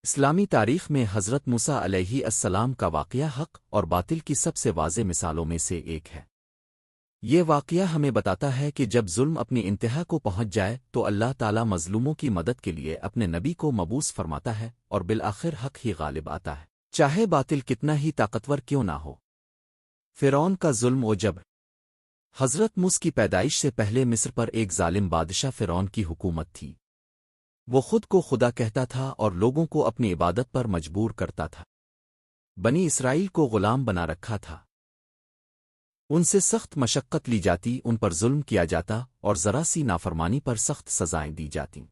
اسلامی تاریخ میں حضرت موسیٰ علیہ السلام کا واقعہ حق اور باطل کی سب سے واضح مثالوں میں سے ایک ہے۔ یہ واقعہ ہمیں بتاتا ہے کہ جب ظلم اپنی انتہا کو پہنچ جائے تو اللہ تعالیٰ مظلوموں کی مدد کے لیے اپنے نبی کو مبعوث فرماتا ہے اور بالآخر حق ہی غالب آتا ہے، چاہے باطل کتنا ہی طاقتور کیوں نہ ہو۔ فرعون کا ظلم و جبر۔ حضرت موسیٰ کی پیدائش سے پہلے مصر پر ایک ظالم بادشاہ فرعون کی حکومت تھی۔ وہ خود کو خدا کہتا تھا اور لوگوں کو اپنی عبادت پر مجبور کرتا تھا۔ بنی اسرائیل کو غلام بنا رکھا تھا۔ ان سے سخت مشقت لی جاتی، ان پر ظلم کیا جاتا اور ذرا سی نافرمانی پر سخت سزائیں دی جاتیں۔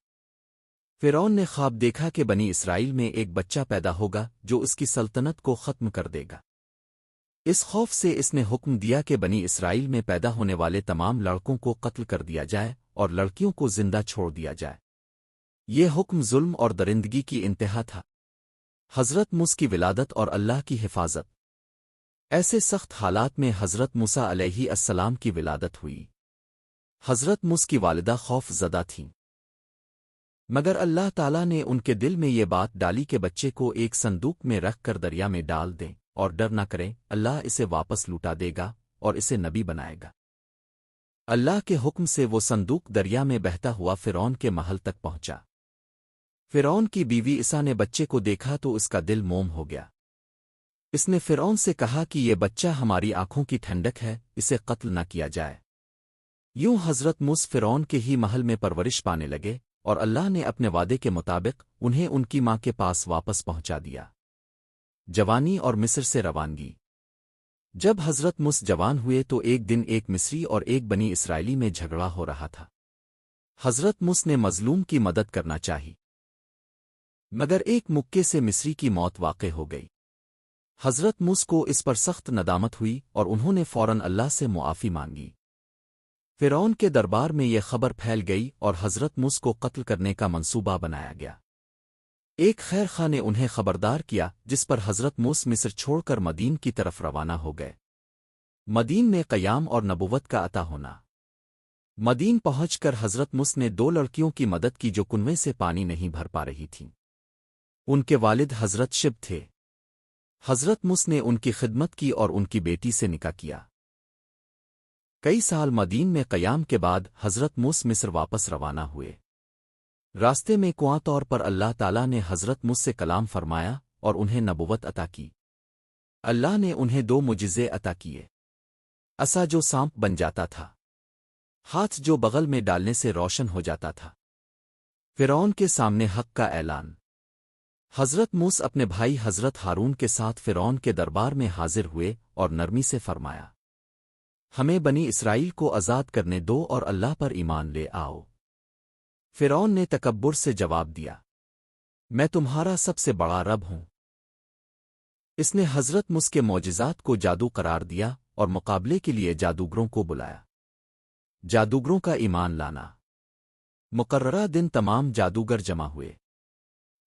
فرعون نے خواب دیکھا کہ بنی اسرائیل میں ایک بچہ پیدا ہوگا جو اس کی سلطنت کو ختم کر دے گا۔ اس خوف سے اس نے حکم دیا کہ بنی اسرائیل میں پیدا ہونے والے تمام لڑکوں کو قتل کر دیا جائے اور لڑکیوں کو زندہ چھوڑ دیا جائے۔ یہ حکم ظلم اور درندگی کی انتہا تھا۔ حضرت موسیٰ کی ولادت اور اللہ کی حفاظت۔ ایسے سخت حالات میں حضرت موسیٰ علیہ السلام کی ولادت ہوئی۔ حضرت موسیٰ کی والدہ خوف زدہ تھیں، مگر اللہ تعالیٰ نے ان کے دل میں یہ بات ڈالی کہ بچے کو ایک صندوق میں رکھ کر دریا میں ڈال دیں اور ڈر نہ کریں، اللہ اسے واپس لوٹا دے گا اور اسے نبی بنائے گا۔ اللہ کے حکم سے وہ صندوق دریا میں بہتا ہوا فرعون کے محل تک پہنچا۔ فرعون کی بیوی عیسیٰ نے بچے کو دیکھا تو اس کا دل موم ہو گیا۔ اس نے فرعون سے کہا کہ یہ بچہ ہماری آنکھوں کی ٹھنڈک ہے، اسے قتل نہ کیا جائے۔ یوں حضرت موسیٰ فرعون کے ہی محل میں پرورش پانے لگے اور اللہ نے اپنے وعدے کے مطابق انہیں ان کی ماں کے پاس واپس پہنچا دیا۔ جوانی اور مصر سے روانگی۔ جب حضرت موسیٰ جوان ہوئے تو ایک دن ایک مصری اور ایک بنی اسرائیلی میں جھگڑا ہو رہا تھا۔ حضرت موسیٰ نے مظلوم کی مدد کرنا چاہی، مگر ایک مکے سے مصری کی موت واقع ہو گئی۔ حضرت موسیٰ کو اس پر سخت ندامت ہوئی اور انہوں نے فوراً اللہ سے معافی مانگی۔ فرعون کے دربار میں یہ خبر پھیل گئی اور حضرت موسیٰ کو قتل کرنے کا منصوبہ بنایا گیا۔ ایک خیر خواہ نے انہیں خبردار کیا، جس پر حضرت موسیٰ مصر چھوڑ کر مدین کی طرف روانہ ہو گئے۔ مدین میں قیام اور نبوت کا عطا ہونا۔ مدین پہنچ کر حضرت موسیٰ نے دو لڑکیوں کی مدد کی جو کنویں سے پانی نہیں بھر پا رہی تھیں۔ ان کے والد حضرت شب تھے۔ حضرت موسیٰ نے ان کی خدمت کی اور ان کی بیٹی سے نکاح کیا۔ کئی سال مدین میں قیام کے بعد حضرت موسیٰ مصر واپس روانہ ہوئے۔ راستے میں کنواں طور پر اللہ تعالیٰ نے حضرت موسیٰ سے کلام فرمایا اور انہیں نبوت عطا کی۔ اللہ نے انہیں دو معجزے عطا کیے، عصا جو سانپ بن جاتا تھا، ہاتھ جو بغل میں ڈالنے سے روشن ہو جاتا تھا۔ فرعون کے سامنے حق کا اعلان۔ حضرت موسیٰ اپنے بھائی حضرت ہارون کے ساتھ فرعون کے دربار میں حاضر ہوئے اور نرمی سے فرمایا، ہمیں بنی اسرائیل کو آزاد کرنے دو اور اللہ پر ایمان لے آؤ۔ فرعون نے تکبر سے جواب دیا، میں تمہارا سب سے بڑا رب ہوں۔ اس نے حضرت موسیٰ کے معجزات کو جادو قرار دیا اور مقابلے کے لیے جادوگروں کو بلایا۔ جادوگروں کا ایمان لانا۔ مقررہ دن تمام جادوگر جمع ہوئے۔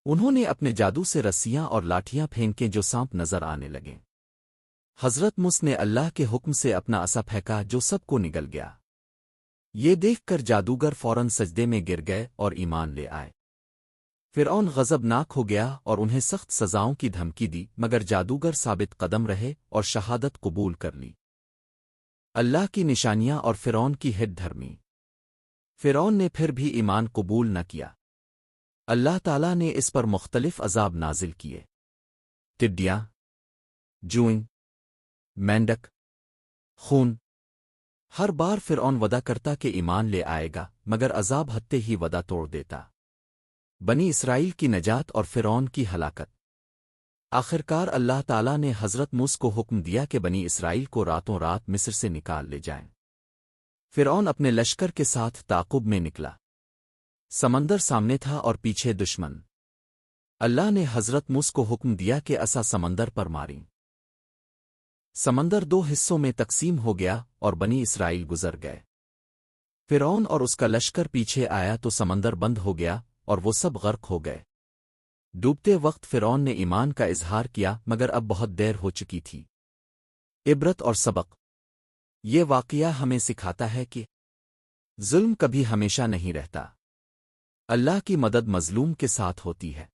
انہوں نے اپنے جادو سے رسیاں اور لاٹھیاں پھینکیں جو سانپ نظر آنے لگیں۔ حضرت موسیٰ نے اللہ کے حکم سے اپنا عصا پھینکا جو سب کو نگل گیا۔ یہ دیکھ کر جادوگر فوراً سجدے میں گر گئے اور ایمان لے آئے۔ فرعون غضبناک ہو گیا اور انہیں سخت سزاؤں کی دھمکی دی، مگر جادوگر ثابت قدم رہے اور شہادت قبول کر لی۔ اللہ کی نشانیاں اور فرعون کی ہٹ دھرمی۔ فرعون نے پھر بھی ایمان قبول نہ کیا۔ اللہ تعالیٰ نے اس پر مختلف عذاب نازل کیے۔ ٹڈیاں، جوئیں، مینڈک، خون۔ ہر بار فرعون وعدہ کرتا کہ ایمان لے آئے گا، مگر عذاب ہتے ہی وعدہ توڑ دیتا۔ بنی اسرائیل کی نجات اور فرعون کی ہلاکت۔ آخرکار اللہ تعالیٰ نے حضرت موسیٰ کو حکم دیا کہ بنی اسرائیل کو راتوں رات مصر سے نکال لے جائیں۔ فرعون اپنے لشکر کے ساتھ تعاقب میں نکلا۔ سمندر سامنے تھا اور پیچھے دشمن۔ اللہ نے حضرت موسیٰ کو حکم دیا کہ عصا سمندر پر ماریں۔ سمندر دو حصوں میں تقسیم ہو گیا اور بنی اسرائیل گزر گئے۔ فرعون اور اس کا لشکر پیچھے آیا تو سمندر بند ہو گیا اور وہ سب غرق ہو گئے۔ ڈوبتے وقت فرعون نے ایمان کا اظہار کیا، مگر اب بہت دیر ہو چکی تھی۔ عبرت اور سبق۔ یہ واقعہ ہمیں سکھاتا ہے کہ ظلم کبھی ہمیشہ نہیں رہتا۔ اللہ کی مدد مظلوم کے ساتھ ہوتی ہے۔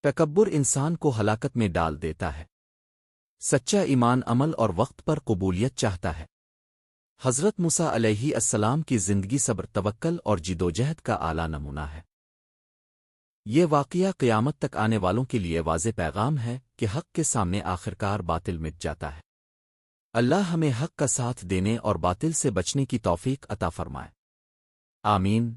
تکبر انسان کو ہلاکت میں ڈال دیتا ہے۔ سچا ایمان عمل اور وقت پر قبولیت چاہتا ہے۔ حضرت موسیٰ علیہ السلام کی زندگی صبر توکل اور جدوجہد کا اعلیٰ نمونہ ہے۔ یہ واقعہ قیامت تک آنے والوں کے لیے واضح پیغام ہے کہ حق کے سامنے آخرکار باطل مٹ جاتا ہے۔ اللہ ہمیں حق کا ساتھ دینے اور باطل سے بچنے کی توفیق عطا فرمائے۔ آمین۔